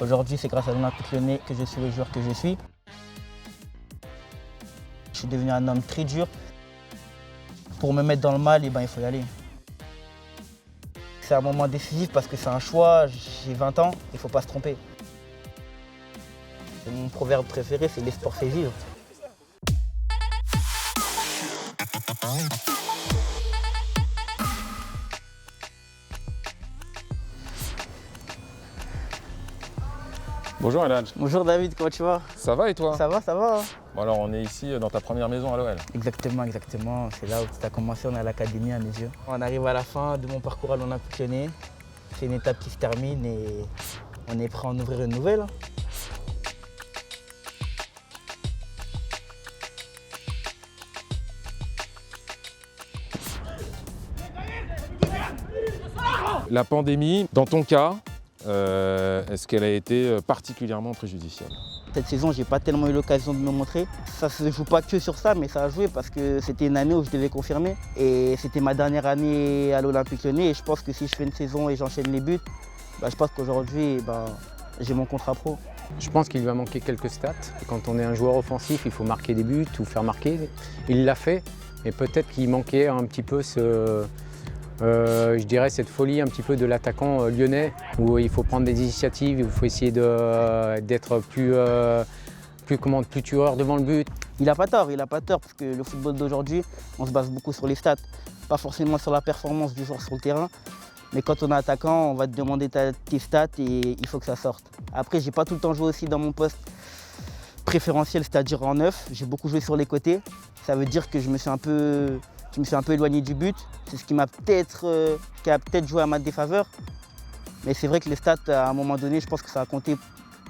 Aujourd'hui, c'est grâce à l'Olympique Lyonnais que je suis le joueur que je suis. Je suis devenu un homme très dur. Pour me mettre dans le mal, il faut y aller. C'est un moment décisif parce que c'est un choix, j'ai 20 ans, il ne faut pas se tromper. Mon proverbe préféré, c'est les sports fait vivre. Bonjour Eladj. Bonjour David, comment tu vas? Ça va et toi? Ça va, ça va. Bon alors on est ici dans ta première maison à l'OL. Exactement, exactement. C'est là où tu as commencé, on est à l'académie à mes yeux. On arrive à la fin de mon parcours à l'Olympique Lyonnais. C'est une étape qui se termine et on est prêt à en ouvrir une nouvelle. La pandémie, dans ton cas, est-ce qu'elle a été particulièrement préjudiciable? Cette saison, j'ai pas tellement eu l'occasion de me montrer. Ça se joue pas que sur ça, mais ça a joué parce que c'était une année où je devais confirmer. Et c'était ma dernière année à l'Olympique Lyonnais. Et je pense que si je fais une saison et j'enchaîne les buts, je pense qu'aujourd'hui, j'ai mon contrat pro. Je pense qu'il lui va manquer quelques stats. Quand on est un joueur offensif, il faut marquer des buts ou faire marquer. Il l'a fait, mais peut-être qu'il manquait un petit peu je dirais cette folie un petit peu de l'attaquant lyonnais où il faut prendre des initiatives, il faut essayer d'être plus tueur devant le but. Il n'a pas tort parce que le football d'aujourd'hui, on se base beaucoup sur les stats, pas forcément sur la performance du joueur sur le terrain. Mais quand on est attaquant, on va te demander tes stats et il faut que ça sorte. Après, j'ai pas tout le temps joué aussi dans mon poste préférentiel, c'est-à-dire en neuf. J'ai beaucoup joué sur les côtés. Ça veut dire que je me suis un peu éloigné du but. C'est ce qui a peut-être joué à ma défaveur. Mais c'est vrai que les stats, à un moment donné, je pense que ça a compté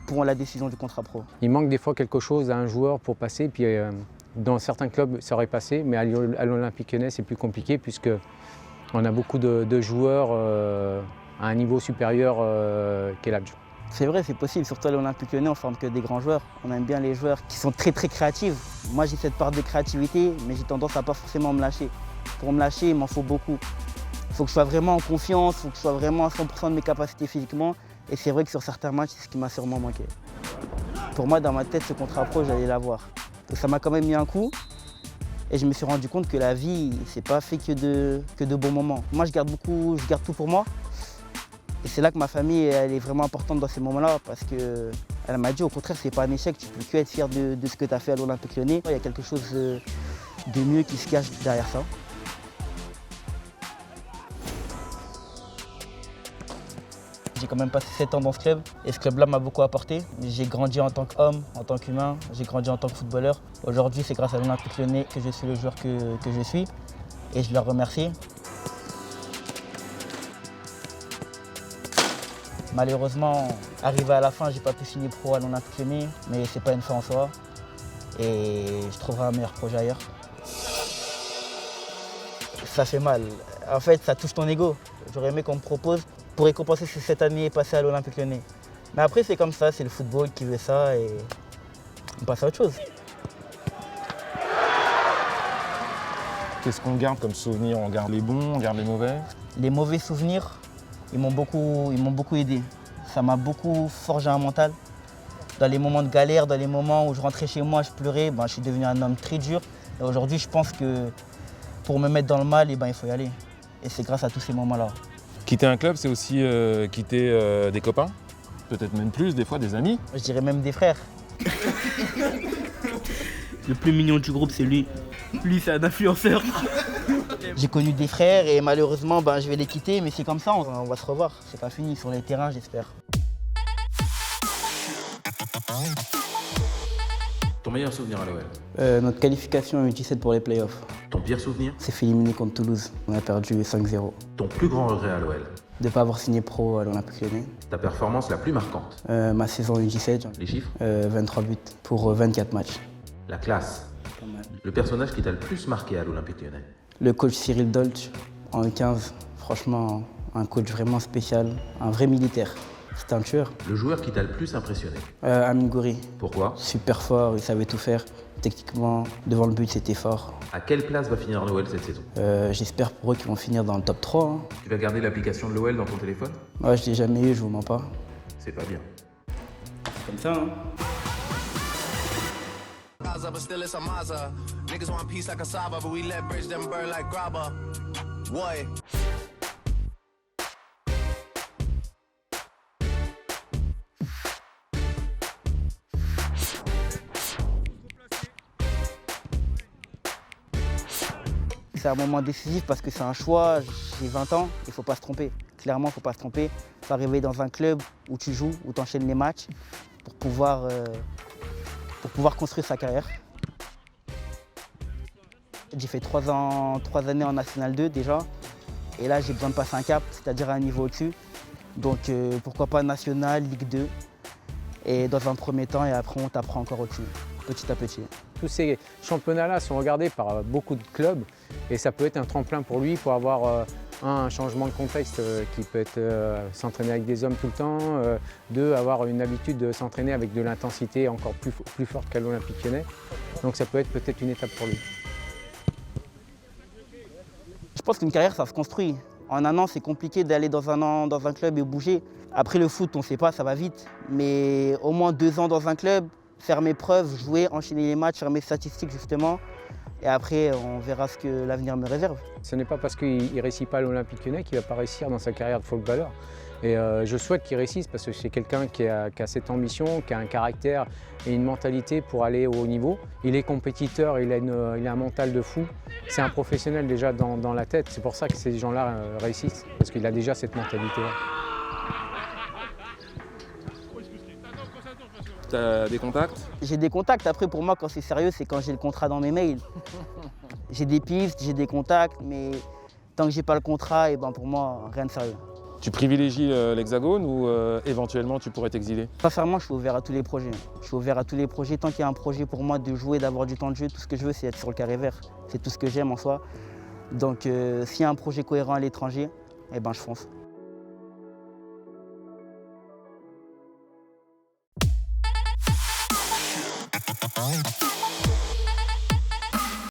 pour la décision du contrat pro. Il manque des fois quelque chose à un joueur pour passer. Puis dans certains clubs, ça aurait passé. Mais à l'Olympique Lyonnais, c'est plus compliqué puisqu'on a beaucoup de joueurs à un niveau supérieur qu'Eladj. C'est vrai, c'est possible. Surtout à l'Olympique Lyonnais, on ne forme que des grands joueurs. On aime bien les joueurs qui sont très très créatifs. Moi, j'ai cette part de créativité, mais j'ai tendance à pas forcément me lâcher. Pour me lâcher, il m'en faut beaucoup. Il faut que je sois vraiment en confiance, il faut que je sois vraiment à 100% de mes capacités physiquement. Et c'est vrai que sur certains matchs, c'est ce qui m'a sûrement manqué. Pour moi, dans ma tête, ce contrat pro, j'allais l'avoir. Donc ça m'a quand même mis un coup. Et je me suis rendu compte que la vie, c'est pas fait que de bons moments. Moi, je garde tout pour moi. Et c'est là que ma famille, elle est vraiment importante dans ces moments-là parce qu'elle m'a dit au contraire, c'est pas un échec, tu peux que être fier de ce que tu as fait à l'Olympique Lyonnais. Il y a quelque chose de mieux qui se cache derrière ça. J'ai quand même passé 7 ans dans ce club et ce club-là m'a beaucoup apporté. J'ai grandi en tant qu'homme, en tant qu'humain, j'ai grandi en tant que footballeur. Aujourd'hui, c'est grâce à l'Olympique Lyonnais que je suis le joueur que je suis et je leur remercie. Malheureusement, arrivé à la fin, j'ai pas pu signer pro à l'Olympique Lyonnais, mais c'est pas une fin en soi. Et je trouverai un meilleur projet ailleurs. Ça fait mal. En fait, ça touche ton ego. J'aurais aimé qu'on me propose pour récompenser cette année passée à l'Olympique Lyonnais. Mais après, c'est comme ça, c'est le football qui veut ça et on passe à autre chose. Qu'est-ce qu'on garde comme souvenir? On garde les bons, on garde les mauvais? Les mauvais souvenirs, ils m'ont beaucoup aidé. Ça m'a beaucoup forgé un mental. Dans les moments de galère, dans les moments où je rentrais chez moi, je pleurais, je suis devenu un homme très dur. Et aujourd'hui, je pense que pour me mettre dans le mal, il faut y aller. Et c'est grâce à tous ces moments-là. Quitter un club, c'est aussi quitter des copains? Peut-être même plus, des fois des amis? Je dirais même des frères. Le plus mignon du groupe, c'est lui. Lui, c'est un influenceur. J'ai connu des frères et malheureusement, je vais les quitter, mais c'est comme ça, on va se revoir. C'est pas fini sur les terrains, j'espère. Ton meilleur souvenir à l'OL? Notre qualification U17 pour les playoffs. Ton pire souvenir? C'est fait éliminer contre Toulouse. On a perdu 5-0. Ton plus grand regret à l'OL? De ne pas avoir signé pro à l'Olympique Lyonnais. Ta performance la plus marquante? Ma saison U17. Les chiffres? 23 buts pour 24 matchs. La classe? Pas mal. Le personnage qui t'a le plus marqué à l'Olympique Lyonnais? Le coach Cyril Dolch en U15. Franchement, un coach vraiment spécial, un vrai militaire. C'était un tueur. Le joueur qui t'a le plus impressionné? Amin Gouiri. Pourquoi? Super fort, il savait tout faire. Techniquement, devant le but, c'était fort. À quelle place va finir l'OL cette saison? J'espère pour eux qu'ils vont finir dans le top 3. Hein. Tu vas garder l'application de l'OL dans ton téléphone? Moi, je l'ai jamais eu, je vous mens pas. C'est pas bien. Comme ça, hein. Gaza, but still it's a Mazda. Niggas want peace like a Saba, but we let bridge them burn like grabber. Boy. C'est un moment décisif parce que c'est un choix, j'ai 20 ans, il ne faut pas se tromper. Clairement, il ne faut pas se tromper. Il faut arriver dans un club où tu joues, où tu enchaînes les matchs pour pouvoir construire sa carrière. J'ai fait 3 années en National 2 déjà. Et là, j'ai besoin de passer un cap, c'est-à-dire un niveau au-dessus. Donc pourquoi pas National, Ligue 2. Et dans un premier temps, et après on t'apprend encore au-dessus, petit à petit. Tous ces championnats-là sont regardés par beaucoup de clubs et ça peut être un tremplin pour lui pour avoir un changement de contexte qui peut être s'entraîner avec des hommes tout le temps, deux, avoir une habitude de s'entraîner avec de l'intensité encore plus forte qu'à l'Olympique Lyonnais. Donc ça peut être peut-être une étape pour lui. Je pense qu'une carrière, ça se construit. En un an, c'est compliqué d'aller dans un club et bouger. Après le foot, on ne sait pas, ça va vite. Mais au moins 2 ans dans un club, faire mes preuves, jouer, enchaîner les matchs, faire mes statistiques justement. Et après, on verra ce que l'avenir me réserve. Ce n'est pas parce qu'il ne réussit pas à l'Olympique Lyonnais qu'il ne va pas réussir dans sa carrière de footballeur. Et je souhaite qu'il réussisse parce que c'est quelqu'un qui a cette ambition, qui a un caractère et une mentalité pour aller au haut niveau. Il est compétiteur, il a un mental de fou. C'est un professionnel déjà dans la tête. C'est pour ça que ces gens-là réussissent, parce qu'il a déjà cette mentalité-là. Tu as des contacts? J'ai des contacts. Après, pour moi, quand c'est sérieux, c'est quand j'ai le contrat dans mes mails. J'ai des pistes, j'ai des contacts, mais tant que j'ai pas le contrat, et ben pour moi, rien de sérieux. Tu privilégies l'Hexagone ou éventuellement tu pourrais t'exiler? Sincèrement, je suis ouvert à tous les projets. Je suis ouvert à tous les projets. Tant qu'il y a un projet pour moi de jouer, d'avoir du temps de jeu, tout ce que je veux, c'est être sur le carré vert. C'est tout ce que j'aime en soi. Donc, s'il y a un projet cohérent à l'étranger, eh ben, je fonce.